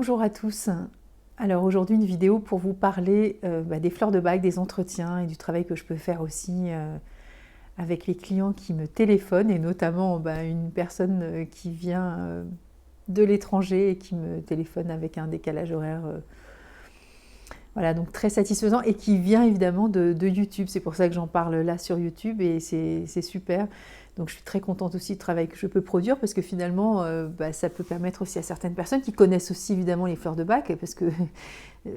Bonjour à tous. Alors aujourd'hui une vidéo pour vous parler des fleurs de bac, des entretiens et du travail que je peux faire aussi avec les clients qui me téléphonent et notamment une personne qui vient de l'étranger et qui me téléphone avec un décalage horaire voilà, donc très satisfaisant et qui vient évidemment de YouTube. C'est pour ça que j'en parle là sur YouTube et c'est super. Donc je suis très contente aussi du travail que je peux produire parce que finalement ça peut permettre aussi à certaines personnes qui connaissent aussi évidemment les fleurs de bac parce que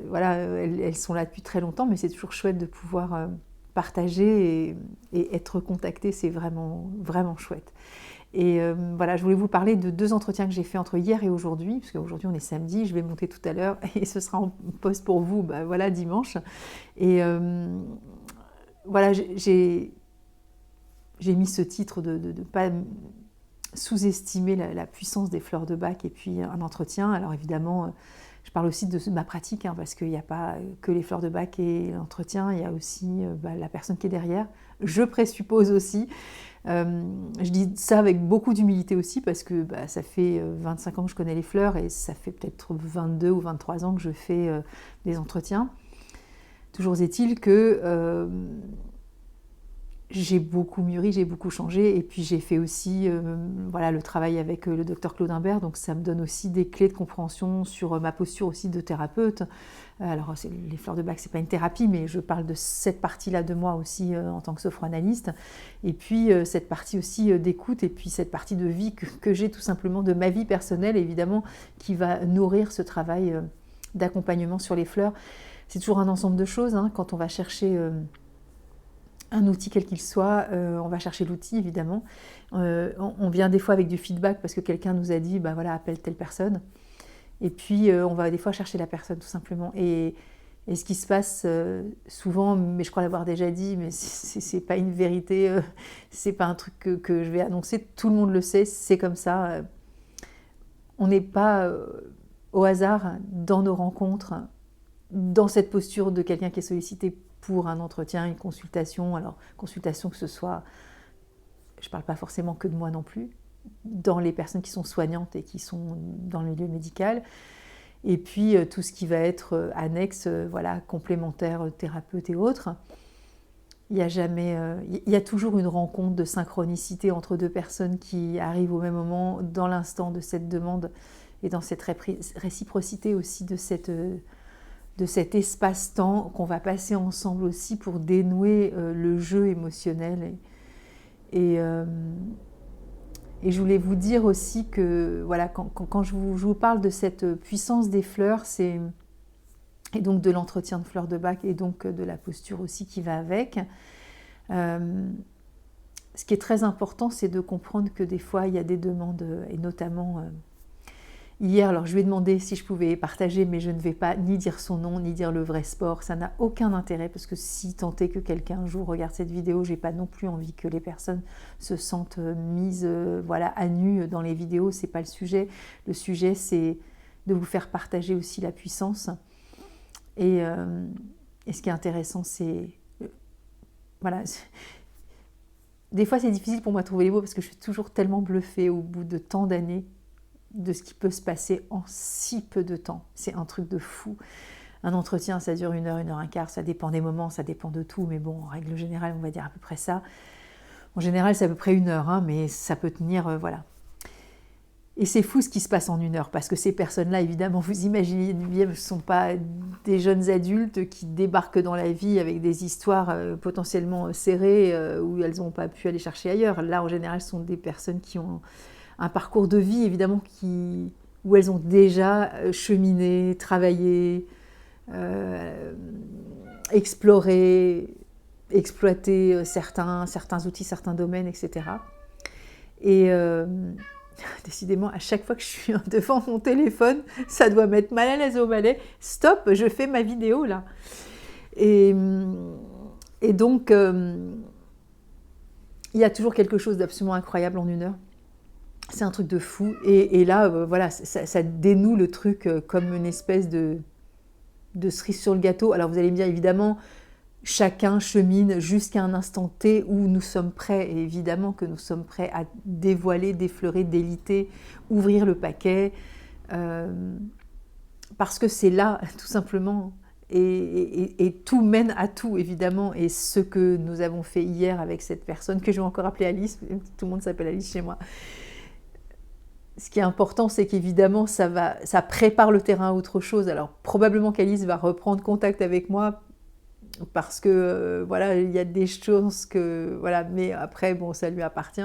voilà, elles sont là depuis très longtemps, mais c'est toujours chouette de pouvoir partager et être contacté, c'est vraiment, vraiment chouette. Et voilà, je voulais vous parler de 2 entretiens que j'ai fait entre hier et aujourd'hui, parce qu'aujourd'hui on est samedi, je vais monter tout à l'heure et ce sera en post pour vous voilà, dimanche. Et voilà, j'ai mis ce titre de ne pas sous-estimer la puissance des fleurs de bac et puis un entretien. Alors évidemment, je parle aussi de ma pratique, parce qu'il n'y a pas que les fleurs de bac et l'entretien, il y a aussi la personne qui est derrière. Je présuppose aussi. Je dis ça avec beaucoup d'humilité aussi parce que ça fait 25 ans que je connais les fleurs et ça fait peut-être 22 ou 23 ans que je fais des entretiens. Toujours est-il que j'ai beaucoup mûri, j'ai beaucoup changé et puis j'ai fait aussi le travail avec le docteur Claude Imbert, donc ça me donne aussi des clés de compréhension sur ma posture aussi de thérapeute. Alors les fleurs de bac, c'est pas une thérapie, mais je parle de cette partie-là de moi aussi en tant que sophroanalyste et puis cette partie aussi d'écoute et puis cette partie de vie que j'ai tout simplement de ma vie personnelle évidemment qui va nourrir ce travail d'accompagnement sur les fleurs. C'est toujours un ensemble de choses quand on va chercher un outil quel qu'il soit, on va chercher l'outil évidemment. On vient des fois avec du feedback parce que quelqu'un nous a dit appelle telle personne. Et puis on va des fois chercher la personne tout simplement. Et ce qui se passe souvent, mais je crois l'avoir déjà dit, mais c'est pas une vérité, c'est pas un truc que je vais annoncer, tout le monde le sait, c'est comme ça. On n'est pas au hasard dans nos rencontres, dans cette posture de quelqu'un qui est sollicité pour un entretien, une consultation. Alors, consultation que ce soit, je ne parle pas forcément que de moi non plus, dans les personnes qui sont soignantes et qui sont dans le milieu médical. Et puis, tout ce qui va être annexe, complémentaire, thérapeute et autres. Il y a toujours une rencontre de synchronicité entre 2 personnes qui arrivent au même moment, dans l'instant de cette demande et dans cette réciprocité aussi de cet espace-temps qu'on va passer ensemble aussi pour dénouer le jeu émotionnel. Et je voulais vous dire aussi que quand je vous parle de cette puissance des fleurs, et donc de l'entretien de fleurs de bac et donc de la posture aussi qui va avec, ce qui est très important, c'est de comprendre que des fois, il y a des demandes, et notamment hier, alors je lui ai demandé si je pouvais partager, mais je ne vais pas ni dire son nom, ni dire le vrai sport. Ça n'a aucun intérêt, parce que si tant est que quelqu'un un jour regarde cette vidéo, j'ai pas non plus envie que les personnes se sentent mises à nu dans les vidéos. C'est pas le sujet. Le sujet, c'est de vous faire partager aussi la puissance. Et ce qui est intéressant, c'est... Des fois, c'est difficile pour moi de trouver les mots, parce que je suis toujours tellement bluffée au bout de tant d'années de ce qui peut se passer en si peu de temps. C'est un truc de fou. Un entretien, ça dure 1 heure, 1 heure un quart, ça dépend des moments, ça dépend de tout, mais bon, en règle générale, on va dire à peu près ça. En général, c'est à peu près 1 heure, mais ça peut tenir, Et c'est fou ce qui se passe en 1 heure, parce que ces personnes-là, évidemment, vous imaginez bien, ce ne sont pas des jeunes adultes qui débarquent dans la vie avec des histoires potentiellement serrées où elles n'ont pas pu aller chercher ailleurs. Là, en général, ce sont des personnes qui ont un parcours de vie, évidemment, où elles ont déjà cheminé, travaillé, exploré, exploité certains outils, certains domaines, etc. Et décidément, à chaque fois que je suis devant mon téléphone, ça doit mettre mal à l'aise au balai. Stop, je fais ma vidéo là. Et donc, il y a toujours quelque chose d'absolument incroyable en 1 heure. C'est un truc de fou. Et là, ça dénoue le truc comme une espèce de cerise sur le gâteau. Alors vous allez me dire, évidemment, chacun chemine jusqu'à un instant T où nous sommes prêts. Et évidemment que nous sommes prêts à dévoiler, défleurer, déliter, ouvrir le paquet. parce que c'est là, tout simplement. Et tout mène à tout, évidemment. Et ce que nous avons fait hier avec cette personne, que je vais encore appeler Alice, tout le monde s'appelle Alice chez moi. Ce qui est important, c'est qu'évidemment, ça prépare le terrain à autre chose. Alors, probablement qu'Alice va reprendre contact avec moi parce que, voilà, il y a des choses que... Voilà, mais après, bon, ça lui appartient.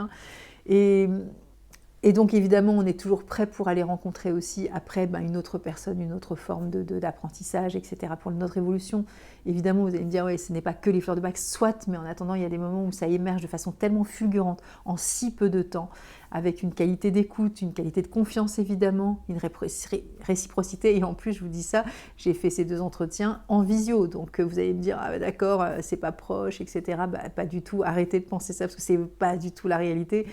Et donc, évidemment, on est toujours prêt pour aller rencontrer aussi, après, une autre personne, une autre forme d'apprentissage, etc., pour notre évolution. Évidemment, vous allez me dire, oui, ce n'est pas que les fleurs de bac, soit, mais en attendant, il y a des moments où ça émerge de façon tellement fulgurante, en si peu de temps, avec une qualité d'écoute, une qualité de confiance, évidemment, une réciprocité. Et en plus, je vous dis ça, j'ai fait ces 2 entretiens en visio. Donc, vous allez me dire, ah d'accord, c'est pas proche, etc. Pas du tout, arrêtez de penser ça, parce que c'est pas du tout la réalité.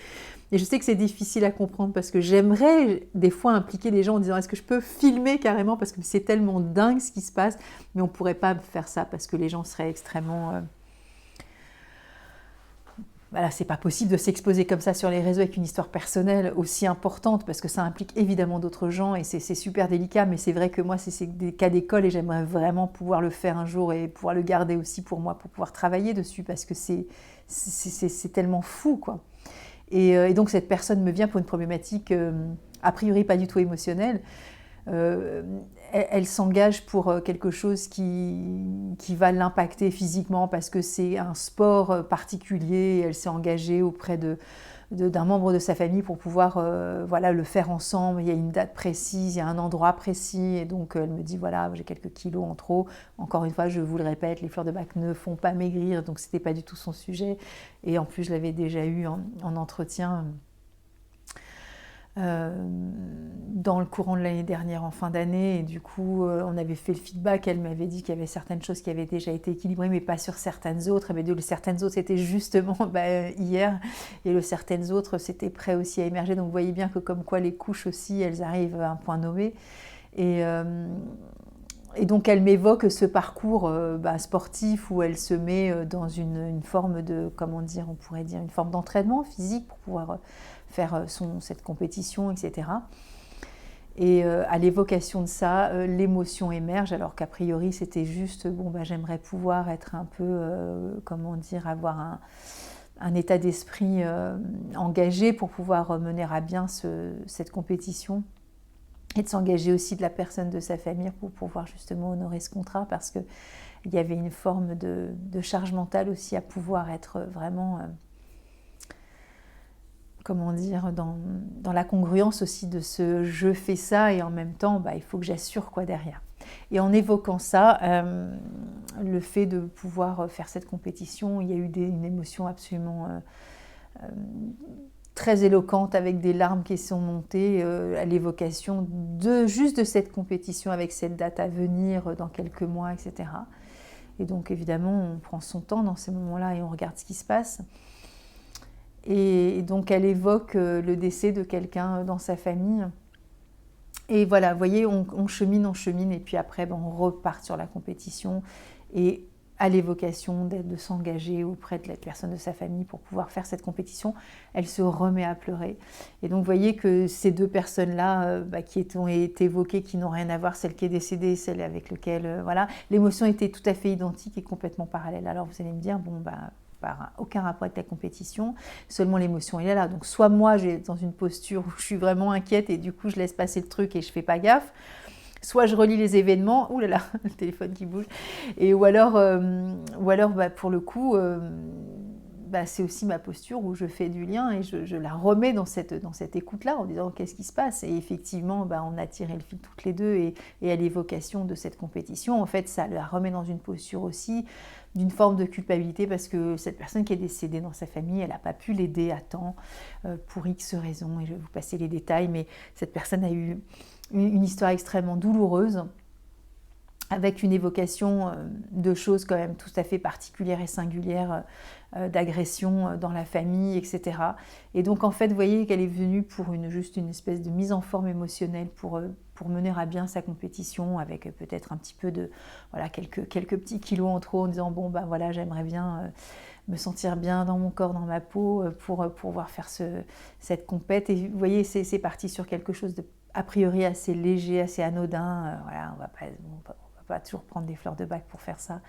Et je sais que c'est difficile à comprendre parce que j'aimerais des fois impliquer les gens en disant est-ce que je peux filmer carrément parce que c'est tellement dingue ce qui se passe, mais on ne pourrait pas faire ça parce que les gens seraient extrêmement... Voilà, c'est pas possible de s'exposer comme ça sur les réseaux avec une histoire personnelle aussi importante parce que ça implique évidemment d'autres gens et c'est super délicat, mais c'est vrai que moi c'est des cas d'école et j'aimerais vraiment pouvoir le faire un jour et pouvoir le garder aussi pour moi, pour pouvoir travailler dessus parce que c'est tellement fou, quoi. Et donc cette personne me vient pour une problématique a priori pas du tout émotionnelle. Elle s'engage pour quelque chose qui va l'impacter physiquement parce que c'est un sport particulier. Elle s'est engagée auprès d'un membre de sa famille pour pouvoir voilà, le faire ensemble. Il y a une date précise, il y a un endroit précis. Et donc elle me dit, voilà, j'ai quelques kilos en trop. Encore une fois, je vous le répète, les fleurs de bac ne font pas maigrir, donc ce n'était pas du tout son sujet. Et en plus, je l'avais déjà eu en entretien dans le courant de l'année dernière en fin d'année et du coup on avait fait le feedback, elle m'avait dit qu'il y avait certaines choses qui avaient déjà été équilibrées mais pas sur certaines autres, et bien certaines autres c'était justement hier et le certaines autres c'était prêt aussi à émerger, donc vous voyez bien que comme quoi les couches aussi elles arrivent à un point nommé et donc elle m'évoque ce parcours sportif où elle se met dans une forme de, comment dire, on pourrait dire une forme d'entraînement physique pour pouvoir faire cette compétition, etc. Et à l'évocation de ça, l'émotion émerge, alors qu'a priori c'était juste, j'aimerais pouvoir être un peu, comment dire, avoir un état d'esprit engagé pour pouvoir mener à bien cette compétition. Et de s'engager aussi de la personne de sa famille pour pouvoir justement honorer ce contrat parce qu'il y avait une forme de charge mentale aussi à pouvoir être vraiment, comment dire, dans la congruence aussi de ce je fais ça et en même temps il faut que j'assure quoi derrière. Et en évoquant ça, le fait de pouvoir faire cette compétition, il y a eu une émotion absolument très éloquente avec des larmes qui sont montées à l'évocation juste de cette compétition avec cette date à venir dans quelques mois, etc. Et donc évidemment, on prend son temps dans ces moments-là et on regarde ce qui se passe. Et donc elle évoque le décès de quelqu'un dans sa famille. Et voilà, vous voyez, on chemine, et puis après, on repart sur la compétition. Et à l'évocation de s'engager auprès de la personne de sa famille pour pouvoir faire cette compétition, elle se remet à pleurer. Et donc vous voyez que ces 2 personnes-là qui ont été évoquées, qui n'ont rien à voir, celle qui est décédée, celle avec laquelle, voilà, l'émotion était tout à fait identique et complètement parallèle. Alors vous allez me dire, aucun rapport avec la compétition, seulement l'émotion est là. Donc soit moi, j'ai dans une posture où je suis vraiment inquiète et du coup je laisse passer le truc et je fais pas gaffe, soit je relis les événements, ouh là là, le téléphone qui bouge, et ou alors pour le coup, c'est aussi ma posture où je fais du lien et je la remets dans cette écoute-là en disant qu'est-ce qui se passe. Et effectivement, on a tiré le fil toutes les deux et à l'évocation de cette compétition, en fait, ça la remet dans une posture aussi d'une forme de culpabilité parce que cette personne qui est décédée dans sa famille, elle n'a pas pu l'aider à temps pour X raisons, et je vais vous passer les détails, mais cette personne a eu une histoire extrêmement douloureuse avec une évocation de choses quand même tout à fait particulières et singulières, d'agressions dans la famille, etc. Et donc en fait, vous voyez qu'elle est venue pour juste une espèce de mise en forme émotionnelle pour mener à bien sa compétition avec peut-être un petit peu de, voilà, quelques petits kilos en trop en disant voilà, j'aimerais bien me sentir bien dans mon corps, dans ma peau pour pouvoir faire cette compète. Et vous voyez, c'est parti sur quelque chose de a priori assez léger, assez anodin, voilà, on va pas toujours prendre des fleurs de bac pour faire ça.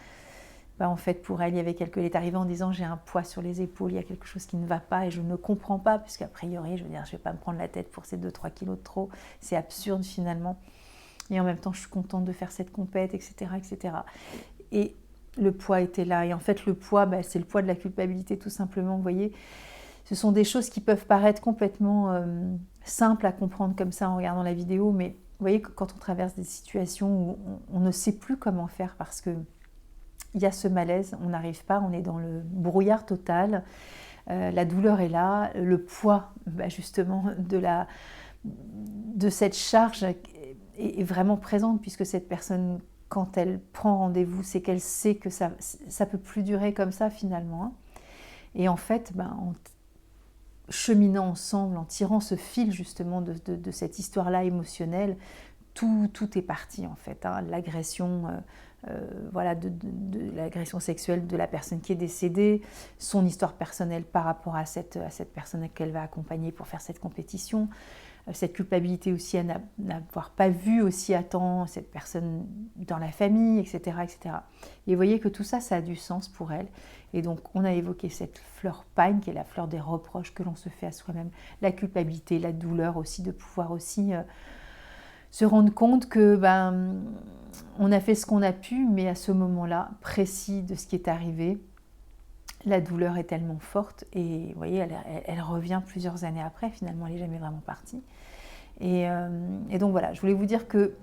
En fait, pour elle, elle est arrivée en disant j'ai un poids sur les épaules, il y a quelque chose qui ne va pas et je ne comprends pas, puisqu'a priori, je veux dire, je ne vais pas me prendre la tête pour ces 2-3 kilos de trop, c'est absurde finalement. Et en même temps, je suis contente de faire cette compète, etc., etc. Et le poids était là. Et en fait, le poids, c'est le poids de la culpabilité, tout simplement. Vous voyez, ce sont des choses qui peuvent paraître complètement simples à comprendre comme ça en regardant la vidéo, mais vous voyez que quand on traverse des situations où on ne sait plus comment faire parce que il y a ce malaise, on n'arrive pas, on est dans le brouillard total, la douleur est là, le poids justement de cette charge est vraiment présente, puisque cette personne, quand elle prend rendez-vous, c'est qu'elle sait que ça ne peut plus durer comme ça finalement. Et en fait, en cheminant ensemble, en tirant ce fil justement de cette histoire-là émotionnelle, tout est parti en fait. L'agression, voilà, de l'agression sexuelle de la personne qui est décédée, son histoire personnelle par rapport à cette personne qu'elle va accompagner pour faire cette compétition, cette culpabilité aussi à n'avoir pas vu aussi à temps cette personne dans la famille, etc., etc. Et vous voyez que tout ça, ça a du sens pour elle. Et donc, on a évoqué cette fleur pagne, qui est la fleur des reproches que l'on se fait à soi-même, la culpabilité, la douleur aussi, de pouvoir aussi se rendre compte que on a fait ce qu'on a pu, mais à ce moment-là précis de ce qui est arrivé, la douleur est tellement forte et vous voyez, elle revient plusieurs années après, finalement elle n'est jamais vraiment partie. Et donc voilà, je voulais vous dire que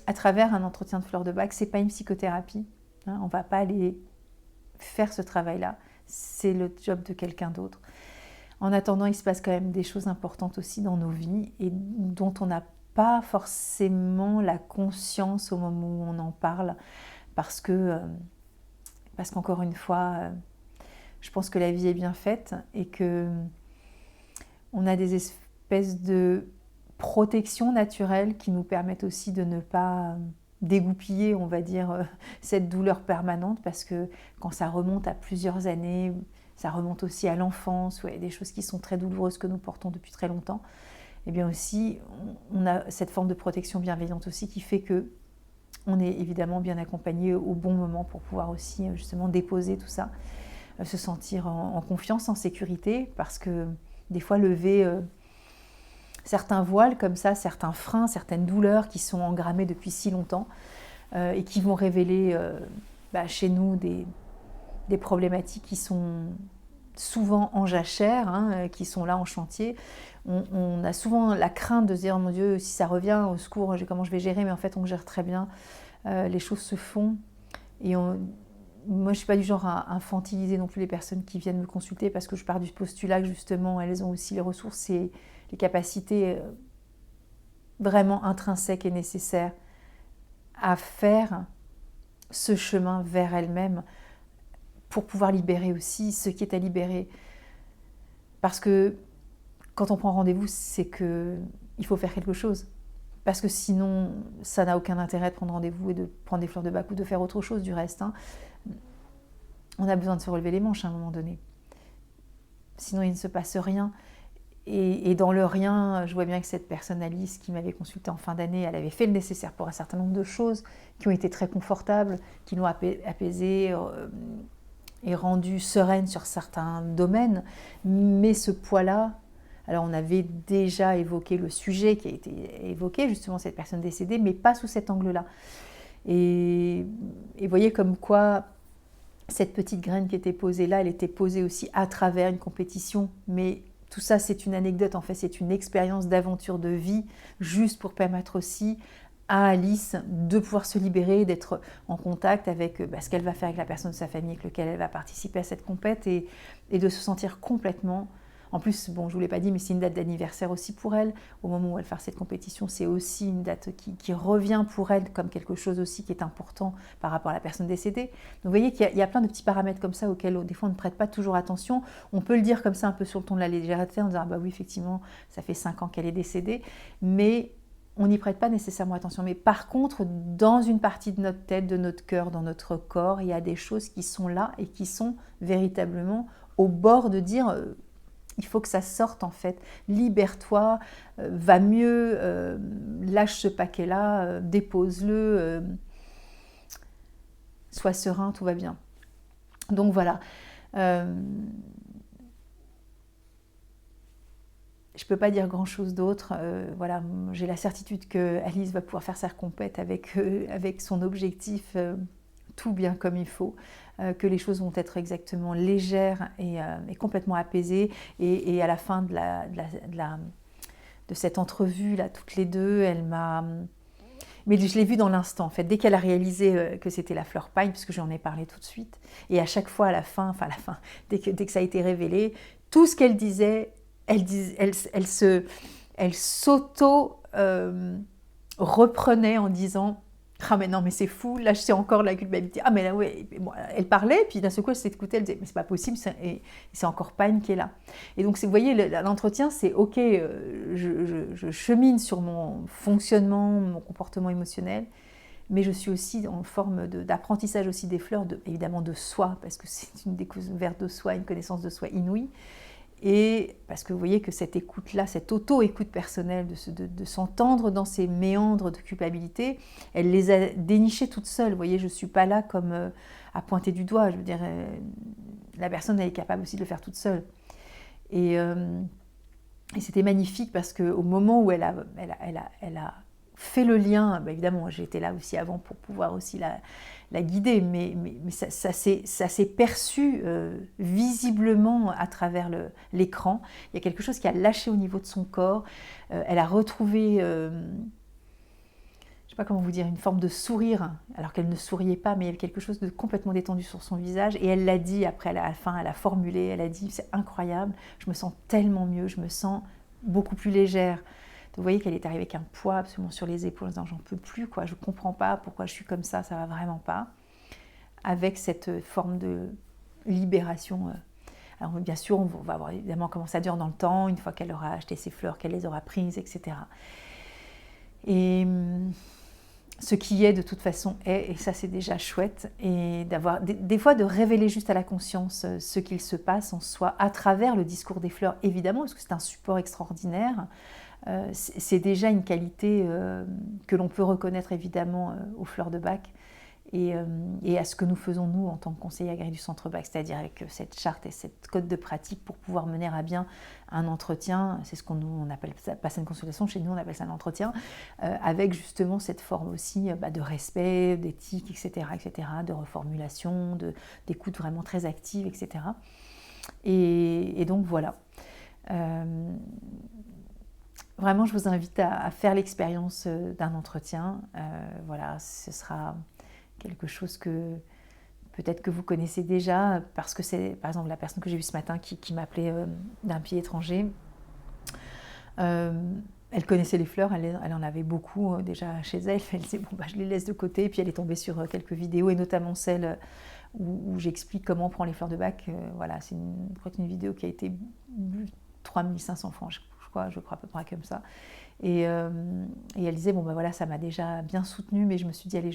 à travers un entretien de fleur de bac, c'est pas une psychothérapie, on ne va pas aller faire ce travail-là, c'est le job de quelqu'un d'autre. En attendant, il se passe quand même des choses importantes aussi dans nos vies et dont on n'a pas forcément la conscience au moment où on en parle, parce qu'encore une fois, je pense que la vie est bien faite et que on a des espèces de protections naturelles qui nous permettent aussi de ne pas dégoupiller, on va dire, cette douleur permanente, parce que quand ça remonte à plusieurs années, ça remonte aussi à l'enfance, ou à des choses qui sont très douloureuses que nous portons depuis très longtemps, et bien aussi, on a cette forme de protection bienveillante aussi qui fait que on est évidemment bien accompagné au bon moment pour pouvoir aussi justement déposer tout ça, se sentir en confiance, en sécurité, parce que des fois lever certains voiles comme ça, certains freins, certaines douleurs qui sont engrammées depuis si longtemps et qui vont révéler chez nous des problématiques qui sont souvent en jachère, qui sont là en chantier. On a souvent la crainte de se dire, mon Dieu, si ça revient, au secours, comment je vais gérer, mais en fait on gère très bien, les choses se font. Et moi je ne suis pas du genre à infantiliser non plus les personnes qui viennent me consulter, parce que je pars du postulat que justement elles ont aussi les ressources et les capacités vraiment intrinsèques et nécessaires à faire ce chemin vers elles-mêmes pour pouvoir libérer aussi ce qui est à libérer. Parce que quand on prend rendez-vous, c'est qu'il faut faire quelque chose. Parce que sinon, ça n'a aucun intérêt de prendre rendez-vous et de prendre des fleurs de bac ou de faire autre chose du reste. On a besoin de se relever les manches à un moment donné. Sinon, il ne se passe rien. Et dans le rien, je vois bien que cette personne, Alice, qui m'avait consultée en fin d'année, elle avait fait le nécessaire pour un certain nombre de choses qui ont été très confortables, qui l'ont apaisée et rendue sereine sur certains domaines. Mais ce poids-là, alors on avait déjà évoqué le sujet qui a été évoqué, justement cette personne décédée, mais pas sous cet angle-là. Et vous voyez comme quoi cette petite graine qui était posée là, elle était posée aussi à travers une compétition, mais tout ça, c'est une anecdote, en fait, c'est une expérience d'aventure de vie, juste pour permettre aussi à Alice de pouvoir se libérer, d'être en contact avec ce qu'elle va faire avec la personne de sa famille avec laquelle elle va participer à cette compète et de se sentir complètement... En plus, bon, je ne vous l'ai pas dit, mais c'est une date d'anniversaire aussi pour elle. Au moment où elle fait cette compétition, c'est aussi une date qui revient pour elle comme quelque chose aussi qui est important par rapport à la personne décédée. Donc vous voyez qu'il y a plein de petits paramètres comme ça auxquels des fois on ne prête pas toujours attention. On peut le dire comme ça un peu sur le ton de la légèreté en disant ah bah oui, effectivement, ça fait 5 ans qu'elle est décédée, mais on n'y prête pas nécessairement attention. Mais par contre, dans une partie de notre tête, de notre cœur, dans notre corps, il y a des choses qui sont là et qui sont véritablement au bord de dire... Il faut que ça sorte en fait. Libère-toi, va mieux, lâche ce paquet-là, dépose-le, sois serein, tout va bien. Donc voilà. Je ne peux pas dire grand-chose d'autre. Voilà, j'ai la certitude que Alice va pouvoir faire sa compète avec son objectif tout bien comme il faut, que les choses vont être exactement légères et complètement apaisées. Et à la fin de cette entrevue, là, toutes les deux, elle m'a... Mais je l'ai vu dans l'instant, en fait, dès qu'elle a réalisé que c'était la fleur paille, puisque j'en ai parlé tout de suite. Et à chaque fois, à la fin, dès que ça a été révélé, tout ce qu'elle disait, elle s'auto-reprenait en disant « Ah mais non, mais c'est fou, là je sais encore la culpabilité. Ah mais là ouais, bon, elle parlait, puis d'un seul coup elle s'écoutait, elle disait « Mais c'est pas possible, et c'est encore Pine qui est là. » Et donc vous voyez, l'entretien c'est « Ok, je chemine sur mon fonctionnement, mon comportement émotionnel, mais je suis aussi en forme d'apprentissage aussi des fleurs, évidemment de soi, parce que c'est une découverte de soi, une connaissance de soi inouïe. » Et parce que vous voyez que cette écoute-là, cette auto-écoute personnelle, de s'entendre dans ces méandres de culpabilité, elle les a dénichés toute seule. Vous voyez, je ne suis pas là comme à pointer du doigt. Je veux dire, la personne, elle est capable aussi de le faire toute seule. Et c'était magnifique parce qu'au moment où elle a fait le lien, bah évidemment, j'étais là aussi avant pour pouvoir aussi la guider, mais ça s'est perçu visiblement à travers l'écran. Il y a quelque chose qui a lâché au niveau de son corps. Elle a retrouvé, je ne sais pas comment vous dire, une forme de sourire, alors qu'elle ne souriait pas, mais il y avait quelque chose de complètement détendu sur son visage. Et elle l'a dit après, à la fin, elle a formulé, elle a dit « C'est incroyable, je me sens tellement mieux, je me sens beaucoup plus légère. » Vous voyez qu'elle est arrivée avec un poids absolument sur les épaules en disant « J'en peux plus, quoi, je ne comprends pas pourquoi je suis comme ça va vraiment pas. » Avec cette forme de libération. Alors bien sûr, on va voir évidemment comment ça dure dans le temps, une fois qu'elle aura acheté ses fleurs, qu'elle les aura prises, etc. Et ce qui est de toute façon est, et ça c'est déjà chouette, et d'avoir des fois de révéler juste à la conscience ce qu'il se passe en soi à travers le discours des fleurs, évidemment, parce que c'est un support extraordinaire. C'est déjà une qualité que l'on peut reconnaître évidemment aux fleurs de Bach et à ce que nous faisons nous en tant que conseillers agréés du Centre Bach, c'est-à-dire avec cette charte et cette code de pratique pour pouvoir mener à bien un entretien. C'est ce qu'on appelle ça, pas ça une consultation, chez nous on appelle ça un entretien, avec justement cette forme aussi de respect, d'éthique, etc., de reformulation, d'écoute vraiment très active, etc. Et donc voilà. Vraiment, je vous invite à faire l'expérience d'un entretien. Voilà, ce sera quelque chose que peut-être que vous connaissez déjà, parce que c'est par exemple la personne que j'ai vue ce matin qui m'appelait d'un pays étranger. Elle connaissait les fleurs, elle en avait beaucoup déjà chez elle. Elle disait bon je les laisse de côté. Et puis elle est tombée sur quelques vidéos et notamment celle où j'explique comment on prend les fleurs de Bach. Voilà, je crois que c'est une vidéo qui a été 3500 francs, je crois à peu près comme ça. Et elle disait bon voilà, ça m'a déjà bien soutenue, mais je me suis dit allez,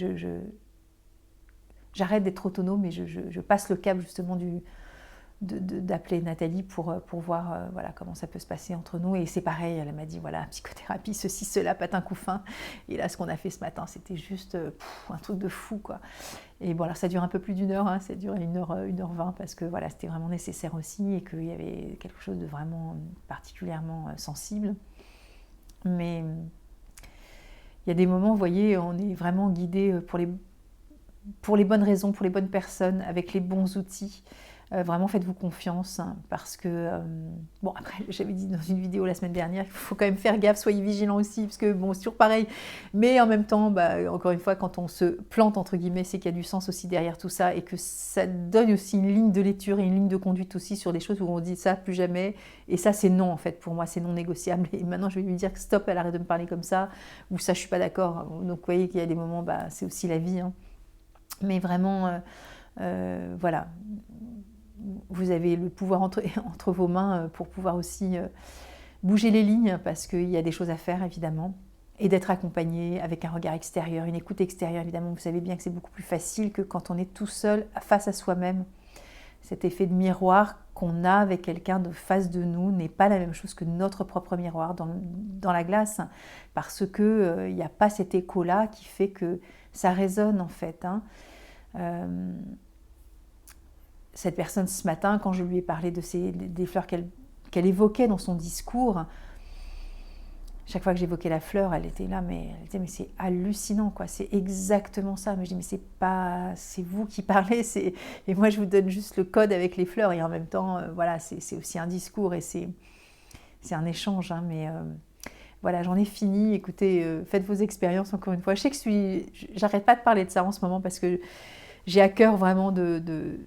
j'arrête d'être autonome et je passe le cap justement d'appeler Nathalie pour voir voilà, comment ça peut se passer entre nous. Et c'est pareil, elle m'a dit voilà, psychothérapie, ceci, cela, patin coup fin. Et là, ce qu'on a fait ce matin, c'était juste un truc de fou, quoi. Et bon, alors ça dure un peu plus d'une heure, ça dure 1h20 parce que voilà, c'était vraiment nécessaire aussi et qu'il y avait quelque chose de vraiment particulièrement sensible. Mais il y a des moments, vous voyez, on est vraiment guidé pour les bonnes raisons, pour les bonnes personnes, avec les bons outils. Vraiment, faites-vous confiance, hein, parce que, bon, après, j'avais dit dans une vidéo la semaine dernière qu'il faut quand même faire gaffe, soyez vigilants aussi, parce que, bon, c'est toujours pareil. Mais en même temps, encore une fois, quand on se plante, entre guillemets, c'est qu'il y a du sens aussi derrière tout ça, et que ça donne aussi une ligne de lecture et une ligne de conduite aussi sur des choses où on dit ça, plus jamais. Et ça, c'est non, en fait, pour moi, c'est non négociable. Et maintenant, je vais lui dire que stop, elle arrête de me parler comme ça, ou ça, je suis pas d'accord. Donc, vous voyez qu'il y a des moments, c'est aussi la vie, hein. Mais vraiment, voilà, vous avez le pouvoir entre vos mains pour pouvoir aussi bouger les lignes, parce qu'il y a des choses à faire, évidemment, et d'être accompagné avec un regard extérieur, une écoute extérieure, évidemment. Vous savez bien que c'est beaucoup plus facile que quand on est tout seul face à soi-même. Cet effet de miroir qu'on a avec quelqu'un de face de nous n'est pas la même chose que notre propre miroir dans la glace, parce que il n'y a pas cet écho-là qui fait que ça résonne en fait. Cette personne ce matin, quand je lui ai parlé des fleurs qu'elle évoquait dans son discours, chaque fois que j'évoquais la fleur, elle était là, mais elle disait mais c'est hallucinant quoi, c'est exactement ça. Mais je dis mais c'est vous qui parlez, et moi je vous donne juste le code avec les fleurs, et en même temps voilà, c'est aussi un discours et c'est un échange, mais voilà, j'en ai fini. Écoutez, faites vos expériences encore une fois. Je sais que j'arrête pas de parler de ça en ce moment parce que j'ai à cœur vraiment de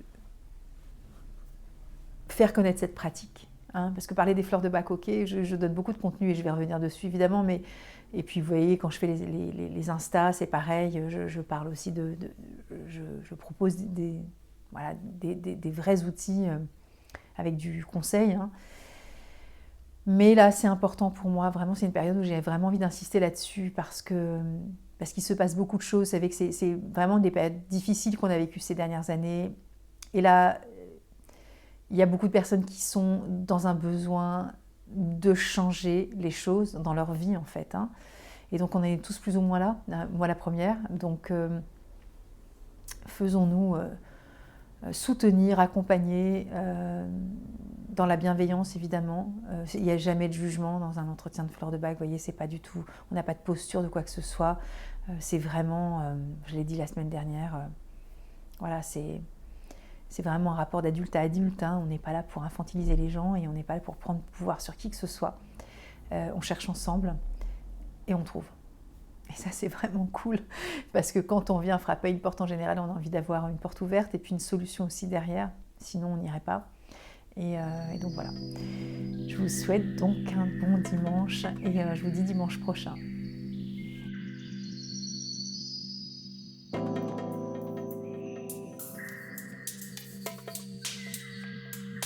faire connaître cette pratique. Parce que parler des fleurs de bac, ok, je donne beaucoup de contenu et je vais revenir dessus évidemment, et puis vous voyez, quand je fais les Insta, c'est pareil, je parle aussi je propose des vrais outils avec du conseil. Mais là, c'est important pour moi, vraiment, c'est une période où j'ai vraiment envie d'insister là-dessus parce qu'il se passe beaucoup de choses. Vous savez que c'est vraiment des périodes difficiles qu'on a vécues ces dernières années. Et là, il y a beaucoup de personnes qui sont dans un besoin de changer les choses dans leur vie, en fait. Et donc, on est tous plus ou moins là, moi la première. Donc, faisons-nous soutenir, accompagner, dans la bienveillance, évidemment. Il n'y a jamais de jugement dans un entretien de fleurs de bac. Vous voyez, c'est pas du tout... On n'a pas de posture de quoi que ce soit. C'est vraiment... je l'ai dit la semaine dernière. Voilà, c'est vraiment un rapport d'adulte à adulte. On n'est pas là pour infantiliser les gens et on n'est pas là pour prendre pouvoir sur qui que ce soit. On cherche ensemble et on trouve. Et ça, c'est vraiment cool parce que quand on vient frapper une porte en général, on a envie d'avoir une porte ouverte et puis une solution aussi derrière. Sinon, on n'irait pas. Et donc voilà. Je vous souhaite donc un bon dimanche et je vous dis dimanche prochain.